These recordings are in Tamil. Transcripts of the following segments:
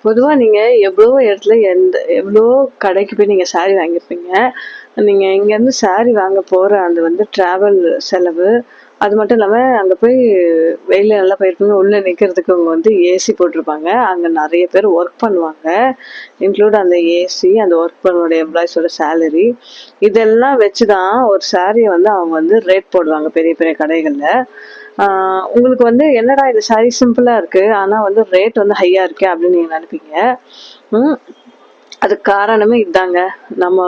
பொதுவா நீங்க எவ்வளவோ இடத்துல எவ்வளவோ கடைக்கு போய் நீங்க சாரி வாங்கியிருப்பீங்க. நீங்க இங்கேருந்து சாரி வாங்க போற அந்த டிராவல் செலவு, அது மட்டும் இல்லாம அங்க போய் வெயில்ல நல்லா போயிருப்பீங்க. உள்ள நிக்கிறதுக்கு அவங்க ஏசி போட்டிருப்பாங்க. அங்க நெறைய பேர் ஒர்க் பண்ணுவாங்க. அந்த ஏசி, அந்த ஒர்க் பண்ணோட எம்ப்ளாயீஸோட சேலரி, இதெல்லாம் வச்சு தான் ஒரு சாரிய அவங்க ரேட் போடுவாங்க பெரிய பெரிய கடைகள்ல. உங்களுக்கு என்னடா இது சாரி சிம்பிளா இருக்கு. ஆனா ரேட் ஹையா இருக்கே அப்படின்னு நீங்க நினைப்பீங்க. ம். அதுக்கு காரணமே இதாங்க. நம்ம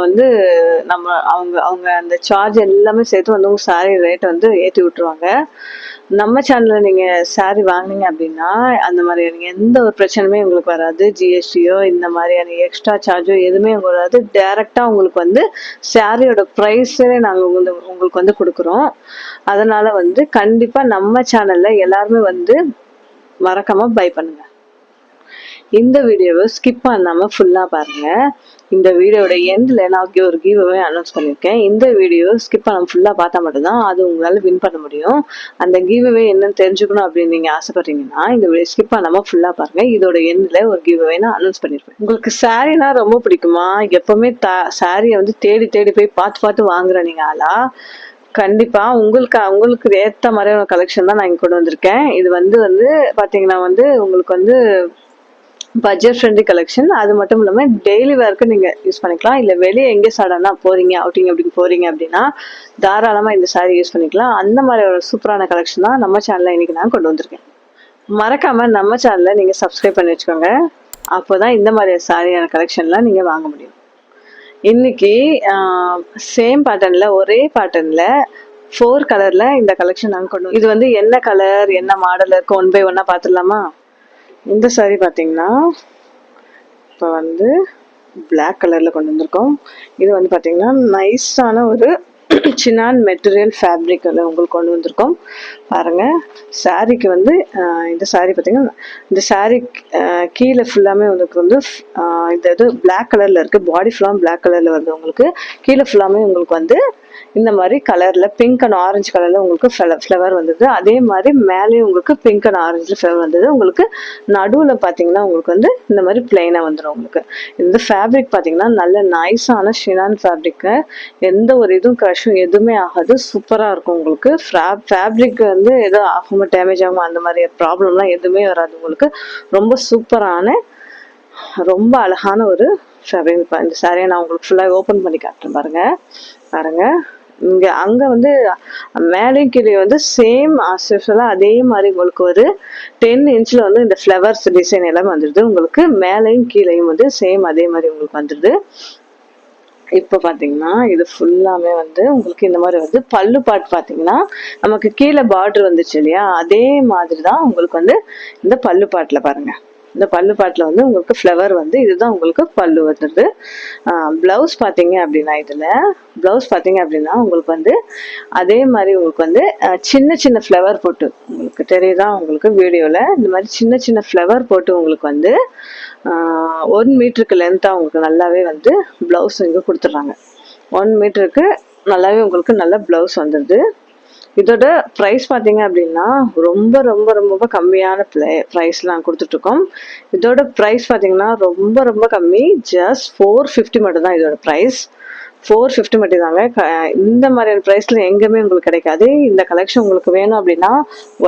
நம்ம அவங்க அவங்க அந்த சார்ஜ் எல்லாமே சேர்த்து உங்க சாரி ரேட் ஏத்தி விட்டுருவாங்க. நம்ம சேனல்ல நீங்க சாரி வாங்குனீங்க அப்படின்னா, அந்த மாதிரியான எந்த ஒரு பிரச்சனையுமே உங்களுக்கு வராது. ஜிஎஸ்டியோ இந்த மாதிரியான எக்ஸ்ட்ரா சார்ஜோ எதுவுமே வராது. டைரக்டா உங்களுக்கு சாரியோட பிரைஸே நாங்க உங்களுக்கு குடுக்குறோம். அதனால கண்டிப்பா நம்ம சேனல்ல எல்லாருமே மறக்காம பை பண்ணுங்க. இந்த வீடியோவை ஸ்கிப் பண்ணாம ஃபுல்லா பாருங்க. இந்த வீடியோட எண்ட்ல நான் ஒரு கிவ்அவே அனௌன்ஸ் பண்ணியிருக்கேன். இந்த வீடியோ ஸ்கிப் பண்ணாம ஃபுல்லா பார்த்தா மட்டும்தான் அது உங்களால வின் பண்ண முடியும். அந்த கிவ்அவே என்னன்னு தெரிஞ்சுக்கணும் அப்படின்னு நீங்க ஆசைப்படுறீங்கன்னா இந்த வீடியோ ஸ்கிப் பண்ணாம ஃபுல்லா பாருங்க. இதோட எண்ட்ல ஒரு கிவ்அவே நான் அனௌன்ஸ் பண்ணியிருப்பேன். உங்களுக்கு சாரீனா ரொம்ப பிடிக்குமா? எப்பவுமே சாரியை தேடி தேடி போய் பார்த்து பார்த்து வாங்குற நீங்க ஆளா? கண்டிப்பா உங்களுக்கு ஏத்த மாதிரியான கலெக்ஷன் தான் நான் இங்க கொண்டு வந்திருக்கேன். இது பாத்தீங்கன்னா உங்களுக்கு பட்ஜெட் ஃப்ரெண்ட்லி கலெக்ஷன். அது மட்டும் இல்லாம டெய்லி வேர்க்கு நீங்க யூஸ் பண்ணிக்கலாம். இல்ல வெளியே எங்கே சடனா போறீங்க, அவுட்டிங் அப்படின்னு போறீங்க அப்படின்னா தாராளமா இந்த சாரி யூஸ் பண்ணிக்கலாம். அந்த மாதிரி ஒரு சூப்பரான கலெக்ஷன் தான் நம்ம சேனல்ல இன்னைக்கு நான் கொண்டு வந்திருக்கேன். மறக்காம நம்ம சேனல்ல நீங்க சப்ஸ்கிரைப் பண்ணி வச்சுக்கோங்க. அப்போதான் இந்த மாதிரி சாரியான கலெக்ஷன்லாம் நீங்க வாங்க முடியும். இன்னைக்கு சேம் பேட்டர்ன்ல ஒரே பேட்டர்ன்ல 4 கலர்ல இந்த கலெக்ஷன் நாங்க கொண்டு இது என்ன கலர் என்ன மாடல் இருக்கு 1 by 1 பார்த்துடலாமா? இந்த சாரி பார்த்தீங்கன்னா இப்போ பிளாக் கலர்ல கொண்டு வந்திருக்கோம். இது பார்த்தீங்கன்னா நைஸான ஒரு சின்னான் மெட்டீரியல் ஃபேப்ரிக் உங்களுக்கு கொண்டு வந்திருக்கோம். பாருங்க சாரிக்கு இந்த சாரி பார்த்தீங்கன்னா இந்த சாரி கீழே ஃபுல்லாமே உங்களுக்கு இந்த இது பிளாக் கலர்ல இருக்கு. பாடி ஃபுல்லாக பிளாக் கலர்ல வருது. உங்களுக்கு கீழே ஃபுல்லாமே உங்களுக்கு இந்த மாதிரி கலர்ல பிங்க் அண்ட் ஆரஞ்சு கலர்ல உங்களுக்கு ஃப்ளவர் வந்தது. அதே மாதிரி மேலேயும் உங்களுக்கு பிங்க் அண்ட் ஆரஞ்சு ஃப்ளவர் வந்தது. உங்களுக்கு நடுவில் பார்த்தீங்கன்னா உங்களுக்கு இந்த மாதிரி பிளைனா வந்துடும். உங்களுக்கு இந்த ஃபேப்ரிக் பார்த்தீங்கன்னா நல்ல நைஸான ஷினான் ஃபேப்ரிக். எந்த ஒரு இதுவும் க்ரஷும் எதுவுமே ஆகாது. சூப்பராக இருக்கும். உங்களுக்கு ஃபேப்ரிக் ஏதோ ஆகாம டேமேஜ் ஆகாம அந்த மாதிரி ப்ராப்ளம்லாம் எதுவுமே வராது. உங்களுக்கு ரொம்ப சூப்பரான ரொம்ப அழகான ஒரு ஃபேப்ரிக். இந்த சாரியை நான் உங்களுக்கு ஃபுல்லாக ஓப்பன் பண்ணி காட்டுறேன். பாருங்க இங்க அங்க மேலேயும் கீழே சேம் ஆஸ்யூஷலா அதே மாதிரி உங்களுக்கு ஒரு 10 இன்ச்ல இந்த ஃப்ளவர்ஸ் டிசைன் எல்லாமே வந்துடுது. உங்களுக்கு மேலேயும் கீழேயும் சேம் அதே மாதிரி உங்களுக்கு வந்துடுது. இப்போ பார்த்தீங்கன்னா இது ஃபுல்லாமே உங்களுக்கு இந்த மாதிரி பல்லு பாட்டு பார்த்தீங்கன்னா நமக்கு கீழே பார்டர் வந்துச்சு இல்லையா? அதே மாதிரி தான் உங்களுக்கு இந்த பல்லு பாட்டில் பாருங்க. இந்த பல்லு பாட்டில் உங்களுக்கு ஃப்ளவர் இதுதான் உங்களுக்கு பல்லு வந்துடுது. ப்ளவுஸ் பார்த்தீங்க அப்படின்னா இதில் ப்ளவுஸ் பார்த்தீங்க அப்படின்னா உங்களுக்கு அதே மாதிரி உங்களுக்கு சின்ன சின்ன ஃப்ளவர் போட்டு உங்களுக்கு தெரியுதா? உங்களுக்கு வீடியோவில் இந்த மாதிரி சின்ன சின்ன ஃப்ளவர் போட்டு உங்களுக்கு 1 மீட்டருக்கு லென்த்தாக உங்களுக்கு நல்லாவே ப்ளவுஸ் இங்கே கொடுத்துட்றாங்க. 1 மீட்டருக்கு நல்லாவே உங்களுக்கு நல்ல ப்ளவுஸ் வந்துடுது. இதோட ப்ரைஸ் பார்த்தீங்க அப்படின்னா ரொம்ப ரொம்ப ரொம்ப கம்மியான ப்ரைஸ்ல நாங்கள் கொடுத்துட்ருக்கோம். இதோட ப்ரைஸ் பார்த்தீங்கன்னா ரொம்ப ரொம்ப கம்மி. ஜஸ்ட் 450 மட்டும் தான் இதோட ப்ரைஸ். 450 மட்டும் தாங்க. இந்த மாதிரியான ப்ரைஸ்ல எங்கேயுமே உங்களுக்கு கிடைக்காது. இந்த கலெக்ஷன் உங்களுக்கு வேணும் அப்படின்னா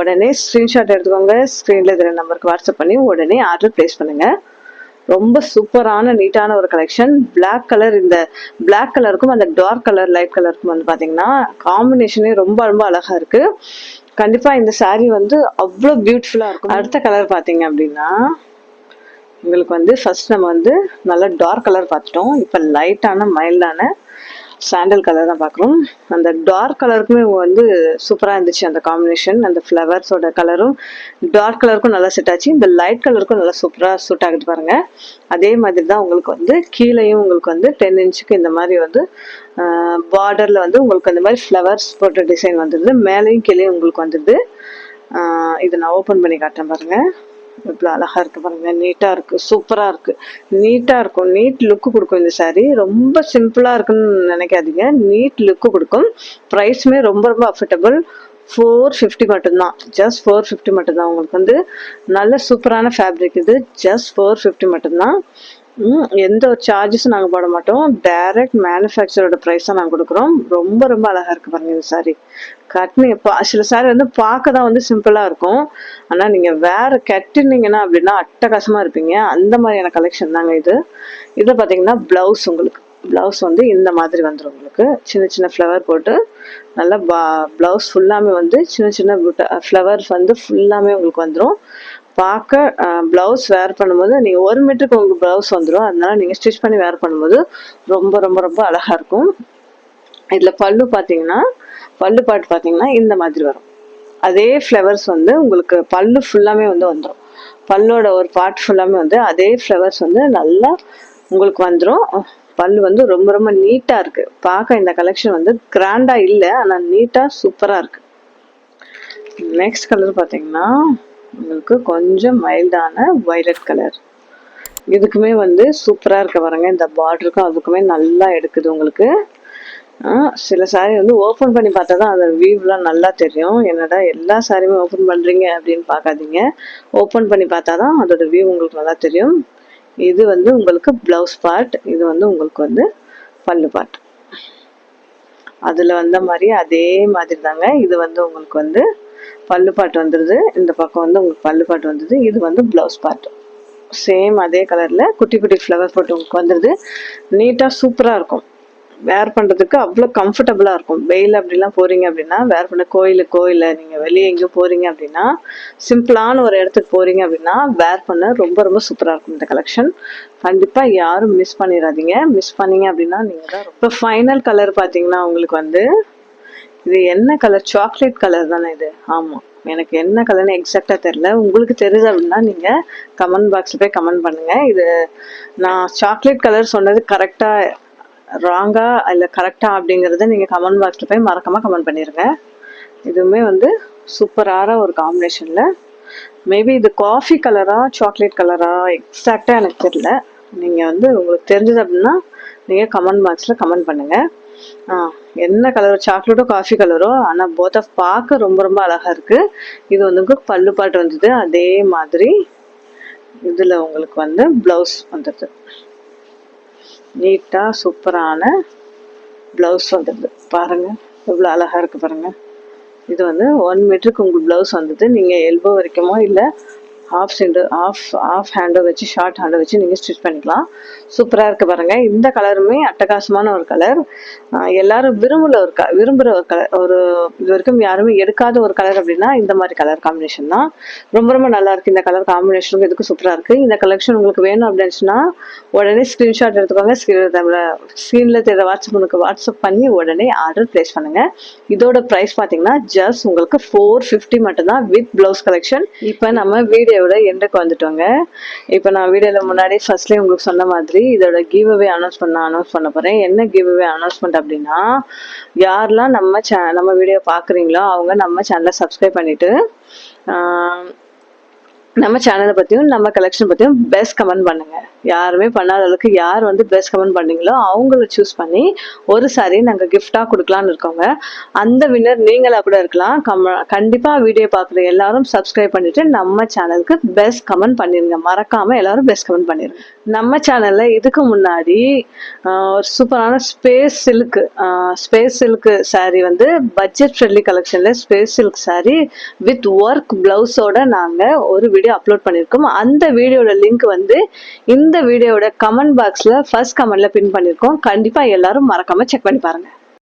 உடனே ஸ்க்ரீன்ஷாட் எடுத்துக்கோங்க. ஸ்க்ரீன்ல இருக்கிற நம்பருக்கு வாட்ஸ்அப் பண்ணி உடனே ஆர்டர் ப்ளேஸ் பண்ணுங்க. ரொம்ப சூப்பரான நீட்டான ஒரு கலெக்ஷன். பிளாக் கலர் இந்த பிளாக் கலருக்கும் அந்த டார்க் கலர் லைட் கலருக்கும் பார்த்தீங்கன்னா காம்பினேஷனே ரொம்ப ரொம்ப அழகா இருக்கு. கண்டிப்பா இந்த சாரி அவ்வளோ பியூட்டிஃபுல்லா இருக்கும். அடுத்த கலர் பார்த்தீங்க அப்படின்னா உங்களுக்கு ஃபர்ஸ்ட் நம்ம நல்லா டார்க் கலர் பார்த்துட்டோம். இப்போ லைட்டான மைல்டான சாண்டல் கலர் தான் பார்க்குறோம். அந்த டார்க் கலருக்குமே சூப்பராக இருந்துச்சு. அந்த காம்பினேஷன் அந்த ஃப்ளவர்ஸோட கலரும் டார்க் கலருக்கும் நல்லா செட் ஆச்சு. இந்த லைட் கலருக்கும் நல்லா சூப்பராக சூட் ஆகுது பாருங்க. அதே மாதிரி தான் உங்களுக்கு கீழேயும் உங்களுக்கு 10 இன்ச்சுக்கு இந்த மாதிரி பார்டர்ல உங்களுக்கு அந்த மாதிரி ஃப்ளவர்ஸ் போட்ட டிசைன் வந்துடுது. மேலேயும் கீழேயும் உங்களுக்கு வந்துடுது. இதை நான் ஓப்பன் பண்ணி காட்டுறேன் பாருங்க. இவ்வளோ அழகா இருக்கு பாருங்க. நீட்டா இருக்கு. சூப்பரா இருக்கு. நீட்டா இருக்கும். நீட் லுக்கு கொடுக்கும். இந்த சாரி ரொம்ப சிம்பிளா இருக்குன்னு நினைக்காதீங்க. நீட் லுக்கு கொடுக்கும். ப்ரைஸுமே ரொம்ப ரொம்ப அஃபோர்டபுள். 450 மட்டும்தான். ஜஸ்ட் 450 மட்டும்தான். உங்களுக்கு வந்து நல்ல சூப்பரான ஃபேப்ரிக் இது. ஜஸ்ட் 450 மட்டும்தான். எந்த ஒரு சார்ஜஸும் நாங்கள் போட மாட்டோம். டைரக்ட் மேனுஃபேக்சரோட ப்ரைஸ் தான் நாங்கள் கொடுக்குறோம். ரொம்ப ரொம்ப அழகாக இருக்குது பாருங்கள் இந்த சாரீ. கட்டினீங்க சில சாரீ வந்து பார்க்க தான் வந்து சிம்பிளாக இருக்கும். ஆனால் நீங்கள் வேறு கட்டினீங்கன்னா அப்படின்னா அட்டகாசமாக இருப்பீங்க. அந்த மாதிரியான கலெக்ஷன் தாங்க இது. இதில் பார்த்தீங்கன்னா ப்ளவுஸ், உங்களுக்கு ப்ளவுஸ் வந்து இந்த மாதிரி வந்துடும். உங்களுக்கு சின்ன சின்ன ஃப்ளவர் போட்டு நல்லா ப்ளவுஸ் ஃபுல்லாமே வந்து சின்ன சின்ன ஃப்ளவர்ஸ் வந்து ஃபுல்லாமே உங்களுக்கு வந்துடும். பார்க்க ப்ளவுஸ் வேர் பண்ணும்போது நீங்கள் 1 மீட்டருக்கு உங்களுக்கு ப்ளவுஸ் வந்துடும். அதனால நீங்கள் ஸ்டிச் பண்ணி வேர் பண்ணும்போது ரொம்ப ரொம்ப ரொம்ப அழகாக இருக்கும். இதில் பல்லு பாட்டு பார்த்தீங்கன்னா இந்த மாதிரி வரும். அதே ஃப்ளவர்ஸ் வந்து உங்களுக்கு பல்லு ஃபுல்லாமே வந்து வந்துடும். பல்லோட ஒரு பார்ட் ஃபுல்லாமே வந்து அதே ஃப்ளவர்ஸ் வந்து நல்லா உங்களுக்கு வந்துடும். பல்லு வந்து ரொம்ப ரொம்ப நீட்டாக இருக்குது. பார்க்க இந்த கலெக்ஷன் வந்து கிராண்டாக இல்லை, ஆனால் நீட்டாக சூப்பராக இருக்குது. நெக்ஸ்ட் கலர் பார்த்தீங்கன்னா உங்களுக்கு கொஞ்சம் மைல்டான வயலட் கலர். இதுக்குமே வந்து சூப்பராக இருக்க பாருங்க. இந்த பார்டருக்கும் அதுக்குமே நல்லா எடுக்குது உங்களுக்கு. சில சாரீ வந்து ஓப்பன் பண்ணி பார்த்தா தான் அதோட வியூலாம் நல்லா தெரியும். என்னடா எல்லா சாரியுமே ஓப்பன் பண்ணுறீங்க அப்படின்னு பார்க்காதீங்க. ஓப்பன் பண்ணி பார்த்தா தான் அதோட வியூ உங்களுக்கு நல்லா தெரியும். இது வந்து உங்களுக்கு ப்ளவுஸ் பார்ட், இது வந்து உங்களுக்கு வந்து பல்லு பார்ட். அதில் வந்த மாதிரி அதே மாதிரி தாங்க இது வந்து உங்களுக்கு வந்து பல்லு பாட்டு வந்துடுது. இந்த பக்கம் வந்து உங்களுக்கு பல்லு பாட்டு வந்துடுது. இது வந்து ப்ளவுஸ் பார்ட். சேம் அதே கலரில் குட்டி குட்டி ஃப்ளவர் போட்டு உங்களுக்கு வந்துடுது. நீட்டாக சூப்பராக இருக்கும். வேர் பண்ணுறதுக்கு அவ்வளோ கம்ஃபர்டபுளாக இருக்கும். வெயில் அப்படிலாம் போகிறீங்க அப்படின்னா வேர் பண்ண கோயிலில் நீங்கள் வெளியே எங்கேயும் போகிறீங்க அப்படின்னா, சிம்பிளான ஒரு இடத்துக்கு போகிறீங்க அப்படின்னா வேர் பண்ண ரொம்ப ரொம்ப சூப்பராக இருக்கும் இந்த கலெக்ஷன். கண்டிப்பாக யாரும் மிஸ் பண்ணிடாதீங்க. மிஸ் பண்ணீங்க அப்படின்னா நீங்கள் தான். இப்போ ஃபைனல் கலர் பார்த்தீங்கன்னா உங்களுக்கு வந்து இது என்ன கலர்? சாக்லேட் கலர் தானே இது? ஆமாம், எனக்கு என்ன கலர்னு எக்ஸாக்டாக தெரில. உங்களுக்கு தெரியுது அப்படின்னா நீங்கள் கமெண்ட் பாக்ஸில் போய் கமெண்ட் பண்ணுங்கள். இது நான் சாக்லேட் கலர் சொன்னது கரெக்டாக ராங்கா இல்லை கரெக்டா அப்படிங்கிறத நீங்கள் கமெண்ட் பாக்ஸில் போய் மறக்காமல் கமெண்ட் பண்ணிடுங்க. இதுவுமே வந்து சூப்பரான ஒரு காம்பினேஷனில். மேபி இது காஃபி கலரா சாக்லேட் கலரா எக்ஸாக்டாக எனக்கு தெரியல. நீங்கள் வந்து உங்களுக்கு தெரிஞ்சது அப்படின்னா நீங்கள் கமெண்ட் பாக்ஸில் கமெண்ட் பண்ணுங்கள். என்ன கலர்? சாக்லேட்டோ காஃபி கலரோ, ஆனால் போத் ஆஃப் பார்க்க ரொம்ப ரொம்ப அழகாக இருக்குது. இது வந்து பல்லு பாட்டு வந்தது. அதே மாதிரி இதில் உங்களுக்கு வந்து ப்ளவுஸ் வந்துடுது. நீட்டாக சூப்பரான ப்ளவுஸ் வந்துடுது. பாருங்கள் எவ்வளோ அழகாக இருக்குது பாருங்கள். இது வந்து 1 மீட்டருக்கு உங்களுக்கு ப்ளவுஸ் வந்தது. நீங்கள் எல்போ வரைக்குமோ இல்லை ஆஃப் ஹேண்டோ வச்சு ஷார்ட் ஹேண்டோ வச்சு நீங்கள் ஸ்டிச் பண்ணிக்கலாம். சூப்பராக இருக்குது பாருங்கள். இந்த கலருமே அட்டகாசமான ஒரு கலர். எல்லாரும் விரும்புகிற ஒரு கலர். ஒரு இது வரைக்கும் யாருமே எடுக்காத ஒரு கலர் அப்படின்னா இந்த மாதிரி கலர் காம்பினேஷன் தான். ரொம்ப ரொம்ப நல்லாயிருக்கு. இந்த கலர் காம்பினேஷனுக்கு இதுக்கு சூப்பராக இருக்குது. இந்த கலெக்ஷன் உங்களுக்கு வேணும் அப்படின்னுச்சுன்னா உடனே ஸ்க்ரீன்ஷாட் எடுத்துக்கோங்க. ஸ்க்ரீனில் தெரிய வாட்ஸ்அப் பண்ணி உடனே ஆர்டர் ப்ளேஸ் பண்ணுங்கள். இதோட ப்ரைஸ் பார்த்தீங்கன்னா ஜஸ்ட் உங்களுக்கு 450 மட்டும்தான் வித் ப்ளவுஸ் கலெக்ஷன். இப்போ நம்ம வீடியோவோட எண்டுக்கு வந்துட்டோங்க. இப்போ நான் வீடியோவில் முன்னாடி ஃபர்ஸ்ட்லேயே உங்களுக்கு சொன்ன மாதிரி இதோட கிவ் அவே அனௌன்ஸ் பண்ண போகிறேன். என்ன கிவ் அவே அனௌன்ஸ்மெண்ட் அப்படின்னா, யாரெல்லாம் நம்ம வீடியோ பார்க்குறீங்களோ அவங்க நம்ம சேனலை சப்ஸ்கிரைப் பண்ணிவிட்டு நம்ம சேனலை பற்றியும் நம்ம கலெக்ஷன் பற்றியும் பெஸ்ட் கமெண்ட் பண்ணுங்கள். யாருமே பண்ணாத அளவுக்கு யார் வந்து பெஸ்ட் கமெண்ட் பண்ணீங்களோ அவங்கள சூஸ் பண்ணி ஒரு சாரி நாங்கள் கிஃப்டாக கொடுக்கலான்னு இருக்கோங்க. அந்த வின்னர் நீங்களாக கூட இருக்கலாம். கண்டிப்பாக வீடியோ பார்க்குற எல்லாரும் சப்ஸ்கிரைப் பண்ணிவிட்டு நம்ம சேனலுக்கு பெஸ்ட் கமெண்ட் பண்ணிடுங்க. மறக்காமல் எல்லாரும் பெஸ்ட் கமெண்ட் பண்ணிடுங்க. நம்ம சேனலில் இதுக்கு முன்னாடி ஒரு சூப்பரான ஸ்பேஸ் சில்க்கு சாரீ வந்து பட்ஜெட் ஃப்ரெண்ட்லி கலெக்ஷனில் space silk sari with work ப்ளவுஸோட நாங்கள் ஒரு வீடியோ அப்லோட் பண்ணியிருக்கோம். அந்த வீடியோட லிங்க் வந்து இந்த வீடியோட கமெண்ட் பாக்ஸில் ஃபர்ஸ்ட் கமெண்ட்ல பின் பண்ணியிருக்கோம். கண்டிப்பாக எல்லாரும் மறக்காமல் செக் பண்ணி பாருங்கள்.